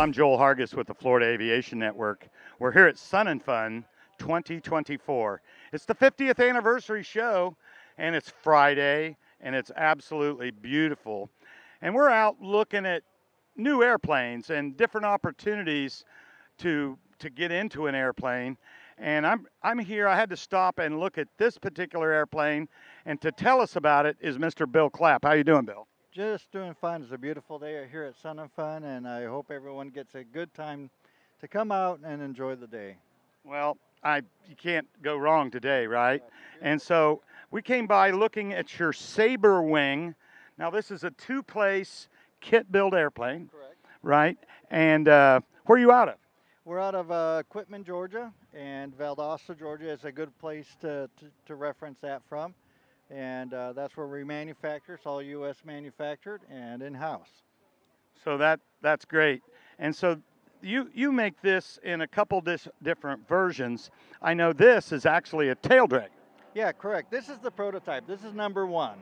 I'm Joel Hargis with the Florida Aviation Network. We're here at Sun and Fun 2024. It's the 50th anniversary show, and it's Friday, and it's absolutely beautiful. And we're out looking at new airplanes and different opportunities to get into an airplane. And I'm here. I had to stop and look at this particular airplane, and to tell us about it is Mr. Bill Clapp. How you doing, Bill? Just doing fine. It's a beautiful day here at Sun and Fun, and I hope everyone gets a good time to come out and enjoy the day. Well, you can't go wrong today, right? And so we came by looking at your Sabre Wing. Now this is a two-place kit-built airplane, Correct. right? And where are you out of? We're out of Quitman, Georgia, and Valdosta, Georgia is a good place to reference that from. And that's where we manufacture. It's all U.S. manufactured and in-house. So that's great. And so you make this in a couple different versions. I know this is actually a tail drag. Yeah, correct. This is the prototype. This is number one.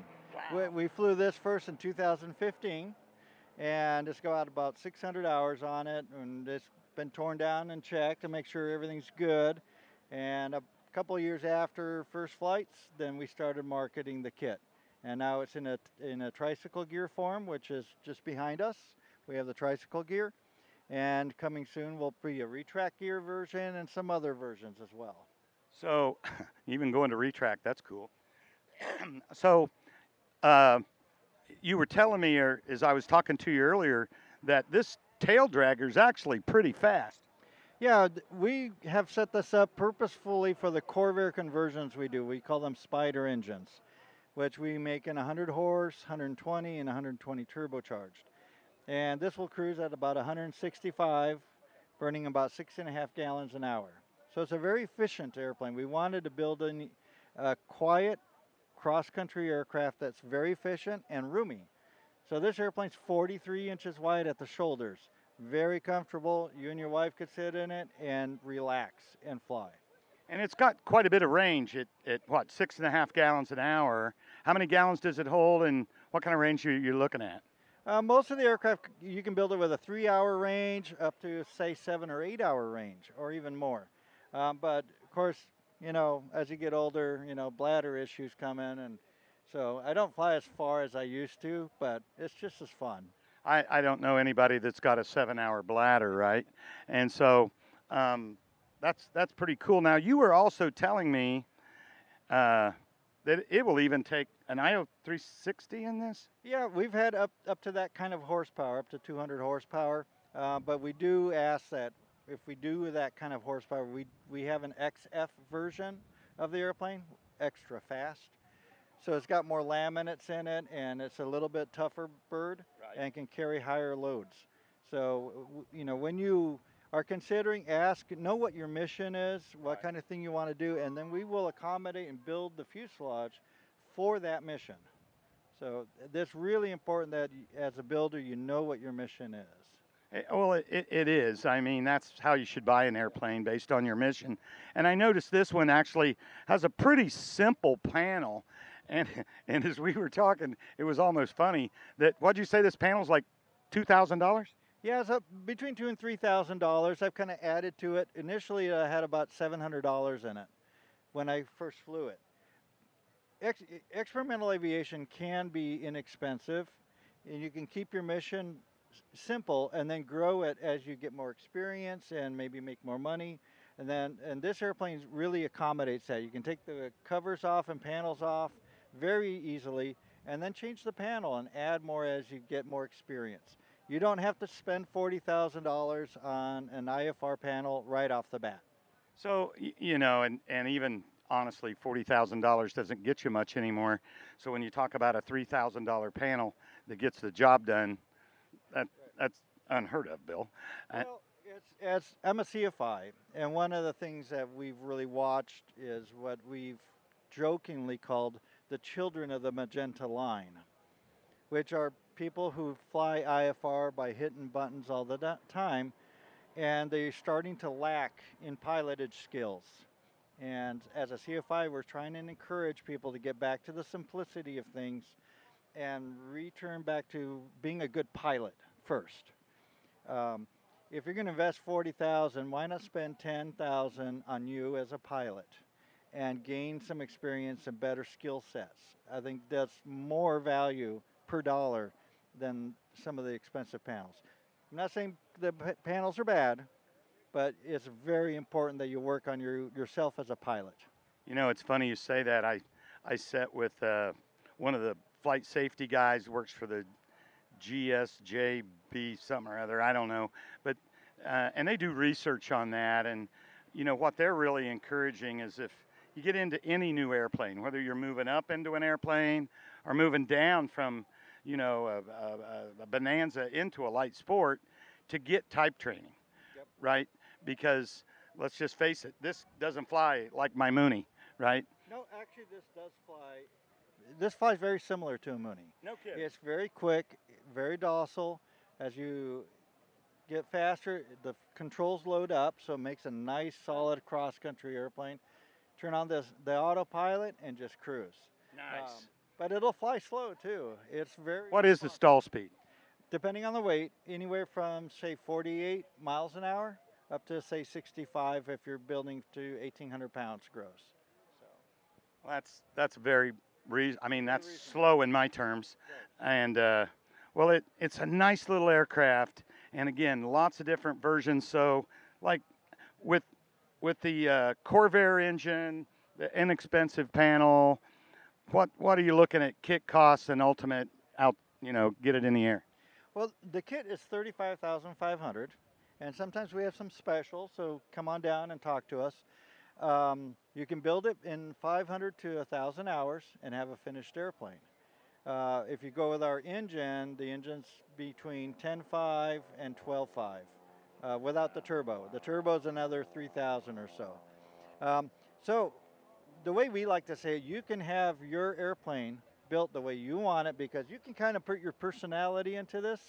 Wow. We flew this first in 2015, and it's got about 600 hours on it, and it's been torn down and checked to make sure everything's good. And a couple of years after first flights, then we started marketing the kit. And now it's in a tricycle gear form, which is just behind us. We have the tricycle gear, and coming soon will be a retract gear version and some other versions as well. So even going to retract, that's cool. So uh, you were telling me, or as I was talking to you earlier, that this tail dragger is actually pretty fast. Yeah, we have set this up purposefully for the Corvair conversions we do. We call them Spider engines, which we make in 100 horse, 120, and 120 turbocharged. And this will cruise at about 165, burning about 6.5 gallons an hour. So it's a very efficient airplane. We wanted to build a quiet cross-country aircraft that's very efficient and roomy. So this airplane's 43 inches wide at the shoulders. Very comfortable. You and your wife could sit in it and relax and fly. And it's got quite a bit of range at what, 6.5 gallons an hour. How many gallons does it hold, and what kind of range are you looking at? Most of the aircraft, you can build it with a 3-hour range up to, say, 7 or 8-hour range, or even more. But, of course, you know, as you get older, you know, bladder issues come in, and so I don't fly as far as I used to, but it's just as fun. I don't know anybody that's got a 7-hour bladder, right? And so that's pretty cool. Now, you were also telling me that it will even take an IO 360 in this? Yeah, we've had up to that kind of horsepower, up to 200 horsepower, but we do ask that if we do that kind of horsepower, we have an XF version of the airplane, extra fast. So it's got more laminates in it, and it's a little bit tougher bird, Right. and can carry higher loads. So, you know, when you are considering, know what your mission is, what Right. kind of thing you want to do, and then we will accommodate and build the fuselage for that mission. So that's really important that as a builder, you know what your mission is. Well, it is. I mean, that's how you should buy an airplane, based on your mission. And I noticed this one actually has a pretty simple panel. And and as we were talking, it was almost funny that, what'd you say, this panel's like $2,000? Yeah, it's up between $2,000 and $3,000. I've kind of added to it. Initially, I had about $700 in it when I first flew it. Experimental aviation can be inexpensive, and you can keep your mission simple and then grow it as you get more experience and maybe make more money. And this airplane really accommodates that. You can take the covers off and panels off very easily, and then change the panel and add more as you get more experience. You don't have to spend $40,000 on an IFR panel right off the bat. So, you know, and even honestly, $40,000 doesn't get you much anymore. So when you talk about a $3,000 panel that gets the job done, that's unheard of, Bill. Well, I'm a CFI, and one of the things that we've really watched is what we've jokingly called the children of the magenta line, which are people who fly IFR by hitting buttons all the time, and they're starting to lack in pilotage skills. And as a CFI, we're trying to encourage people to get back to the simplicity of things and return back to being a good pilot first. Um, if you're going to invest 40,000, why not spend 10,000 on you as a pilot and gain some experience and better skill sets? I think that's more value per dollar than some of the expensive panels. I'm not saying the panels are bad, but it's very important that you work on yourself as a pilot. You know, it's funny you say that. I sat with one of the flight safety guys, works for the GSJB something or other, I don't know, but and they do research on that. And you know what they're really encouraging is if you get into any new airplane, whether you're moving up into an airplane or moving down from, you know, a Bonanza into a light sport, to get type training, Yep. right? Because let's just face it, this doesn't fly like my Mooney, right? No, actually, this does fly. This flies very similar to a Mooney. No kidding. It's very quick, very docile. As you get faster, the controls load up, so it makes a nice, solid cross-country airplane. Turn on the autopilot and just cruise. Nice. But it'll fly slow too. It's very. What is the stall speed? Depending on the weight, anywhere from say 48 miles an hour up to say 65 if you're building to 1,800 pounds gross. So. Well, that's very I mean, that's reasonable. slow in my terms, Right. and well, it's a nice little aircraft, and again, lots of different versions. So, like with the Corvair engine, the inexpensive panel, what are you looking at kit costs and ultimate out? You know, get it in the air. Well, the kit is 35,500, and sometimes we have some specials. So come on down and talk to us. You can build it in 500 to 1,000 hours and have a finished airplane. If you go with our engine, the engine's between 10.5 and 12.5 without the turbo. The turbo is another 3,000 or so. So the way we like to say it, you can have your airplane built the way you want it because you can kind of put your personality into this.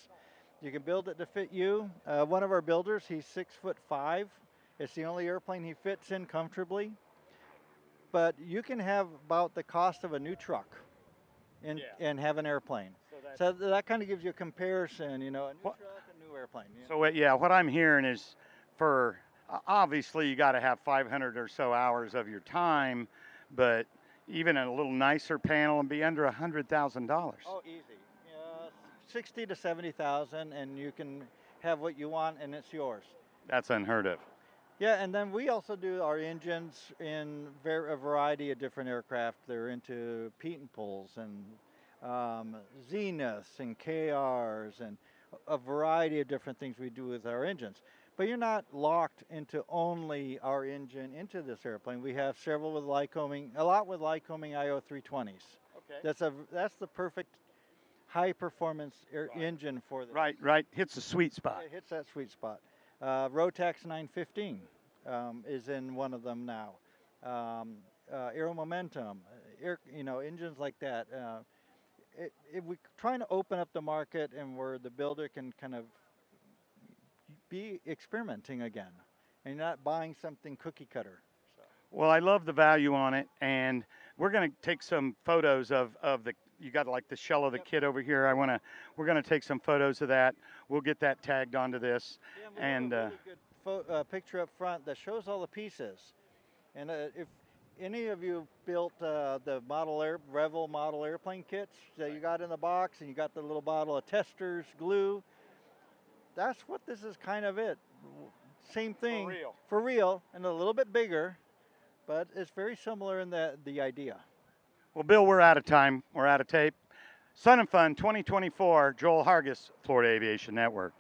You can build it to fit you. One of our builders, he's 6'5". It's the only airplane he fits in comfortably. But you can have about the cost of a new truck and have an airplane. So that kind of gives you a comparison, you know, a new truck, a new airplane. You know? So yeah, what I'm hearing is for obviously you got to have 500 or so hours of your time, but even a little nicer panel and be under $100,000. Oh, easy. 60 to 70,000, and you can have what you want, and it's yours. That's unheard of. Yeah, and then we also do our engines in a variety of different aircraft. They're into Pete and Pulls and Zeniths and KRs and a variety of different things we do with our engines. But you're not locked into only our engine into this airplane. We have several with Lycoming, a lot with Lycoming IO320s. Okay. That's the perfect high performance engine for this. Right. Hits the sweet spot. It hits that sweet spot. Rotax 915 is in one of them now. Aero Momentum, engines like that. We're trying to open up the market and where the builder can kind of be experimenting again and not buying something cookie cutter. So. Well, I love the value on it, and we're going to take some photos of the. You got like the shell of the kit over here. We're gonna take some photos of that. We'll get that tagged onto this. Yeah, and a really good picture up front that shows all the pieces. And if any of you built the Revel model airplane kits that you got in the box, and you got the little bottle of testers, glue, that's what this is kind of it. Same thing. For real, and a little bit bigger, but it's very similar in the idea. Well, Bill, we're out of time. We're out of tape. Sun and Fun 2024, Joel Hargis, Florida Aviation Network.